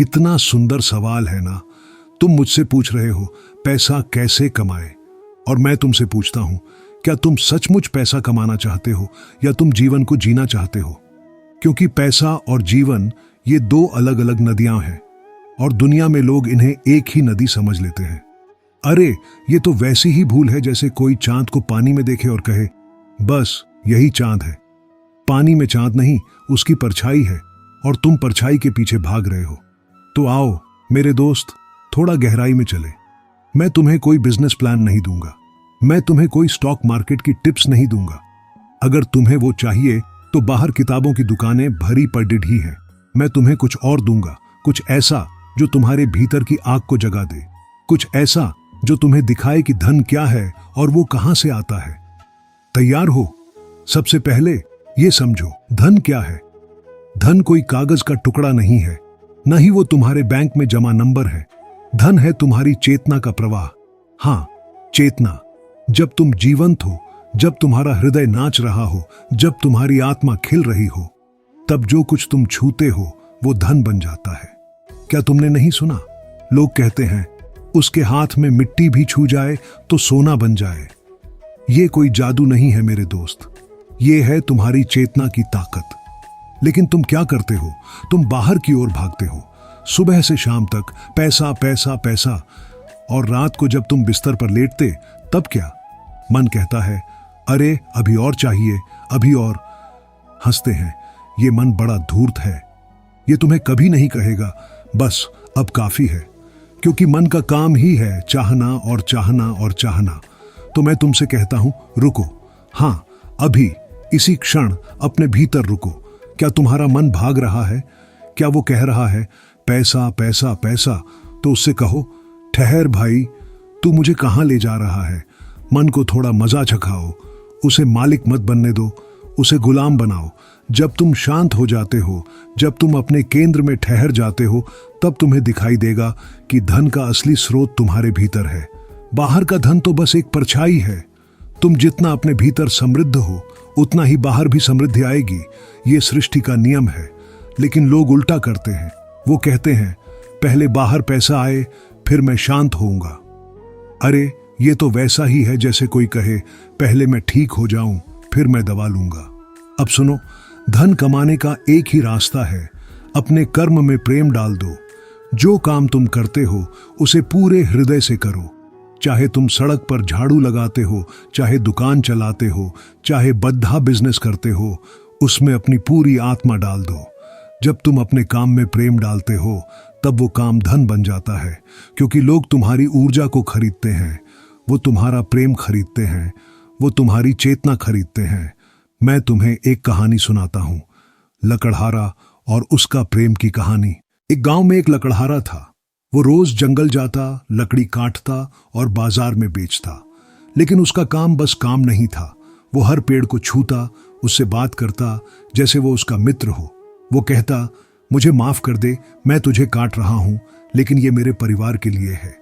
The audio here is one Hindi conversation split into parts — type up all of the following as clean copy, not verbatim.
कितना सुंदर सवाल है ना। तुम मुझसे पूछ रहे हो पैसा कैसे कमाए, और मैं तुमसे पूछता हूं क्या तुम सचमुच पैसा कमाना चाहते हो या तुम जीवन को जीना चाहते हो? क्योंकि पैसा और जीवन ये दो अलग अलग नदियां हैं और दुनिया में लोग इन्हें एक ही नदी समझ लेते हैं। अरे ये तो वैसी ही भूल है जैसे कोई चांद को पानी में देखे और कहे बस यही चांद है। पानी में चांद नहीं, उसकी परछाई है और तुम परछाई के पीछे भाग रहे हो। तो आओ मेरे दोस्त, थोड़ा गहराई में चले। मैं तुम्हें कोई बिजनेस प्लान नहीं दूंगा, मैं तुम्हें कोई स्टॉक मार्केट की टिप्स नहीं दूंगा। अगर तुम्हें वो चाहिए तो बाहर किताबों की दुकानें भरी पड़ी ही हैं। मैं तुम्हें कुछ और दूंगा, कुछ ऐसा जो तुम्हारे भीतर की आग को जगा दे, कुछ ऐसा जो तुम्हें दिखाए कि धन क्या है और वो कहां से आता है। तैयार हो? सबसे पहले ये समझो, धन क्या है? धन कोई कागज का टुकड़ा नहीं है, न ही वो तुम्हारे बैंक में जमा नंबर है। धन है तुम्हारी चेतना का प्रवाह। हां, चेतना। जब तुम जीवंत हो, जब तुम्हारा हृदय नाच रहा हो, जब तुम्हारी आत्मा खिल रही हो, तब जो कुछ तुम छूते हो वो धन बन जाता है। क्या तुमने नहीं सुना? लोग कहते हैं उसके हाथ में मिट्टी भी छू जाए तो सोना बन जाए। ये कोई जादू नहीं है मेरे दोस्त, ये है तुम्हारी चेतना की ताकत। लेकिन तुम क्या करते हो? तुम बाहर की ओर भागते हो, सुबह से शाम तक पैसा पैसा पैसा, और रात को जब तुम बिस्तर पर लेटते तब क्या? मन कहता है अरे अभी और चाहिए, अभी और। हंसते हैं, ये मन बड़ा धूर्त है। ये तुम्हें कभी नहीं कहेगा बस अब काफी है, क्योंकि मन का काम ही है चाहना और चाहना और चाहना। तो मैं तुमसे कहता हूं रुको। हां, अभी इसी क्षण अपने भीतर रुको। क्या तुम्हारा मन भाग रहा है? क्या वो कह रहा है पैसा पैसा पैसा? तो उससे कहो ठहर भाई, तू मुझे कहां ले जा रहा है? मन को थोड़ा मजा चखाओ, उसे मालिक मत बनने दो, उसे गुलाम बनाओ। जब तुम शांत हो जाते हो, जब तुम अपने केंद्र में ठहर जाते हो, तब तुम्हें दिखाई देगा कि धन का असली स्रोत तुम्हारे भीतर है। बाहर का धन तो बस एक परछाई है। तुम जितना अपने भीतर समृद्ध हो उतना ही बाहर भी समृद्धि आएगी। ये सृष्टि का नियम है। लेकिन लोग उल्टा करते हैं। वो कहते हैं पहले बाहर पैसा आए फिर मैं शांत होऊंगा। अरे ये तो वैसा ही है जैसे कोई कहे पहले मैं ठीक हो जाऊं फिर मैं दवा लूंगा। अब सुनो, धन कमाने का एक ही रास्ता है, अपने कर्म में प्रेम डाल दो। जो काम तुम करते हो उसे पूरे हृदय से करो। चाहे तुम सड़क पर झाड़ू लगाते हो, चाहे दुकान चलाते हो, चाहे बद्धा बिजनेस करते हो, उसमें अपनी पूरी आत्मा डाल दो। जब तुम अपने काम में प्रेम डालते हो तब वो काम धन बन जाता है, क्योंकि लोग तुम्हारी ऊर्जा को खरीदते हैं, वो तुम्हारा प्रेम खरीदते हैं, वो तुम्हारी चेतना खरीदते हैं। मैं तुम्हें एक कहानी सुनाता हूं, लकड़हारा और उसका प्रेम की कहानी। एक गांव में एक लकड़हारा था। वो रोज जंगल जाता, लकड़ी काटता और बाजार में बेचता। लेकिन उसका काम बस काम नहीं था। वो हर पेड़ को छूता, उससे बात करता जैसे वो उसका मित्र हो। वो कहता मुझे माफ कर दे, मैं तुझे काट रहा हूं, लेकिन ये मेरे परिवार के लिए है।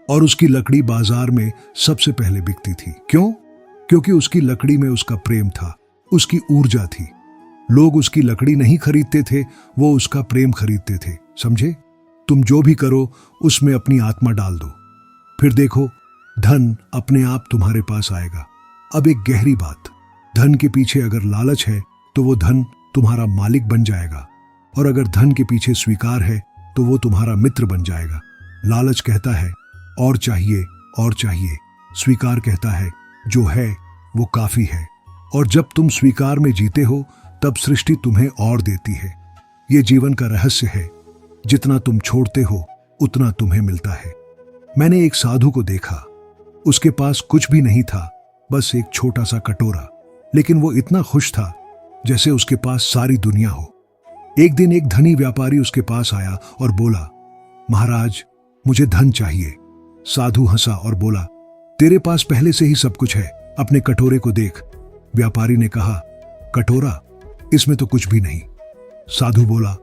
और उसकी लकड़ी बाजार में सबसे पहले बिकती थी। क्यों? क्योंकि उसकी लकड़ी में उसका प्रेम था, उसकी ऊर्जा थी। लोग उसकी लकड़ी नहीं खरीदते थे, वो उसका प्रेम खरीदते थे। समझे? तुम जो भी करो उसमें अपनी आत्मा डाल दो, फिर देखो धन अपने आप तुम्हारे पास आएगा। अब एक गहरी बात, धन के पीछे अगर लालच है तो वो धन तुम्हारा मालिक बन जाएगा, और अगर धन के पीछे स्वीकार है तो वो तुम्हारा मित्र बन जाएगा। लालच कहता है और चाहिए और चाहिए, स्वीकार कहता है जो है वो काफी है। और जब तुम स्वीकार में जीते हो तब सृष्टि तुम्हें और देती है। ये जीवन का रहस्य है, जितना तुम छोड़ते हो उतना तुम्हें मिलता है। मैंने एक साधु को देखा, उसके पास कुछ भी नहीं था, बस एक छोटा सा कटोरा, लेकिन वो इतना खुश था जैसे उसके पास सारी दुनिया हो। एक दिन एक धनी व्यापारी उसके पास आया और बोला, महाराज मुझे धन चाहिए। साधु हंसा और बोला, तेरे पास पहले से ही सब कुछ है, अपने कटोरे को देख। व्यापारी ने कहा, कटोरा? इसमें तो कुछ भी नहीं। साधु बोला,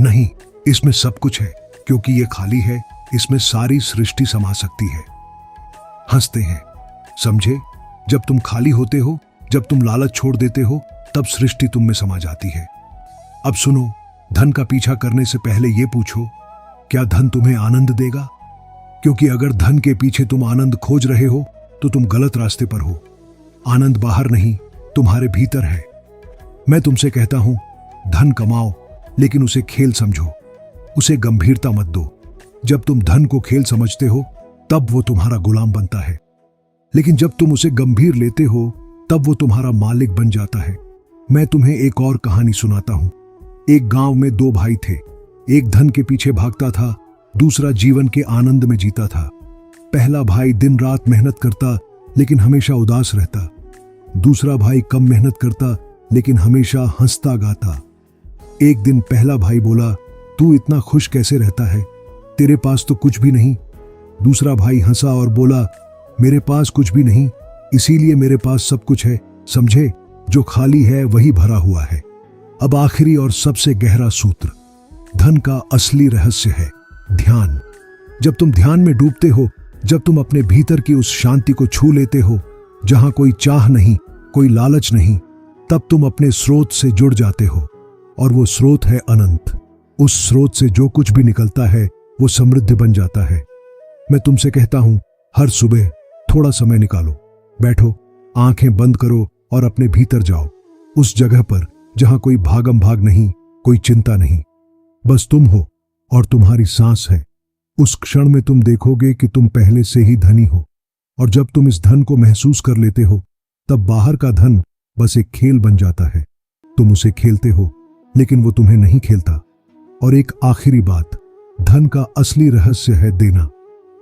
नहीं, इसमें सब कुछ है, क्योंकि ये खाली है, इसमें सारी सृष्टि समा सकती है। हंसते हैं। समझे? जब तुम खाली होते हो, जब तुम लालच छोड़ देते हो, तब सृष्टि तुम में समा जाती है। अब सुनो, धन का पीछा करने से पहले ये पूछो, क्या धन तुम्हें आनंद देगा? क्योंकि अगर धन के पीछे तुम आनंद खोज रहे हो तो तुम गलत रास्ते पर हो। आनंद बाहर नहीं, तुम्हारे भीतर है। मैं तुमसे कहता हूं, धन कमाओ, लेकिन उसे खेल समझो, उसे गंभीरता मत दो। जब तुम धन को खेल समझते हो तब वो तुम्हारा गुलाम बनता है, लेकिन जब तुम उसे गंभीर लेते हो तब वो तुम्हारा मालिक बन जाता है। मैं तुम्हें एक और कहानी सुनाता हूं। एक गांव में दो भाई थे। एक धन के पीछे भागता था, दूसरा जीवन के आनंद में जीता था। पहला भाई दिन रात मेहनत करता लेकिन हमेशा उदास रहता। दूसरा भाई कम मेहनत करता लेकिन हमेशा हंसता गाता। एक दिन पहला भाई बोला, तू इतना खुश कैसे रहता है? तेरे पास तो कुछ भी नहीं। दूसरा भाई हंसा और बोला, मेरे पास कुछ भी नहीं, इसीलिए मेरे पास सब कुछ है। समझे, जो खाली है वही भरा हुआ है। अब आखिरी और सबसे गहरा सूत्र, धन का असली रहस्य है ध्यान। जब तुम ध्यान में डूबते हो, जब तुम अपने भीतर की उस शांति को छू लेते हो जहां कोई चाह नहीं, कोई लालच नहीं, तब तुम अपने स्रोत से जुड़ जाते हो। और वो स्रोत है अनंत। उस स्रोत से जो कुछ भी निकलता है वो समृद्ध बन जाता है। मैं तुमसे कहता हूं, हर सुबह थोड़ा समय निकालो, बैठो, आंखें बंद करो और अपने भीतर जाओ, उस जगह पर जहां कोई भागम भाग नहीं, कोई चिंता नहीं, बस तुम हो और तुम्हारी सांस है। उस क्षण में तुम देखोगे कि तुम पहले से ही धनी हो। और जब तुम इस धन को महसूस कर लेते हो तब बाहर का धन बस एक खेल बन जाता है। तुम उसे खेलते हो लेकिन वो तुम्हें नहीं खेलता। और एक आखिरी बात, धन का असली रहस्य है देना।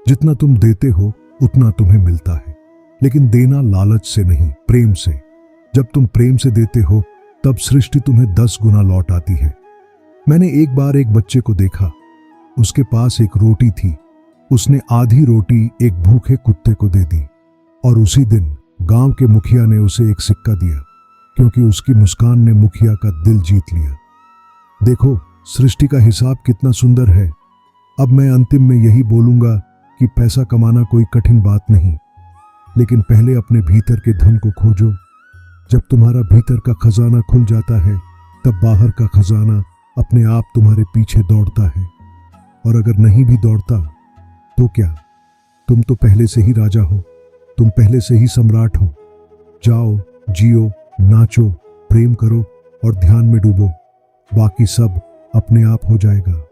जितना तुम देते हो उतना तुम्हें मिलता है, लेकिन देना लालच से नहीं, प्रेम से। जब तुम प्रेम से देते हो तब सृष्टि तुम्हें 10 गुना लौट आती है। मैंने एक बार एक बच्चे को देखा, उसके पास एक रोटी थी। उसने आधी रोटी एक भूखे कुत्ते को दे दी और उसी दिन गांव के मुखिया ने उसे एक सिक्का दिया, क्योंकि उसकी मुस्कान ने मुखिया का दिल जीत लिया। देखो, सृष्टि का हिसाब कितना सुंदर है। अब मैं अंतिम में यही बोलूंगा कि पैसा कमाना कोई कठिन बात नहीं, लेकिन पहले अपने भीतर के धन को खोजो। जब तुम्हारा भीतर का खजाना खुल जाता है तब बाहर का खजाना अपने आप तुम्हारे पीछे दौड़ता है। और अगर नहीं भी दौड़ता तो क्या, तुम तो पहले से ही राजा हो, तुम पहले से ही सम्राट हो। जाओ, जियो, नाचो, प्रेम करो और ध्यान में डूबो। बाकी सब अपने आप हो जाएगा।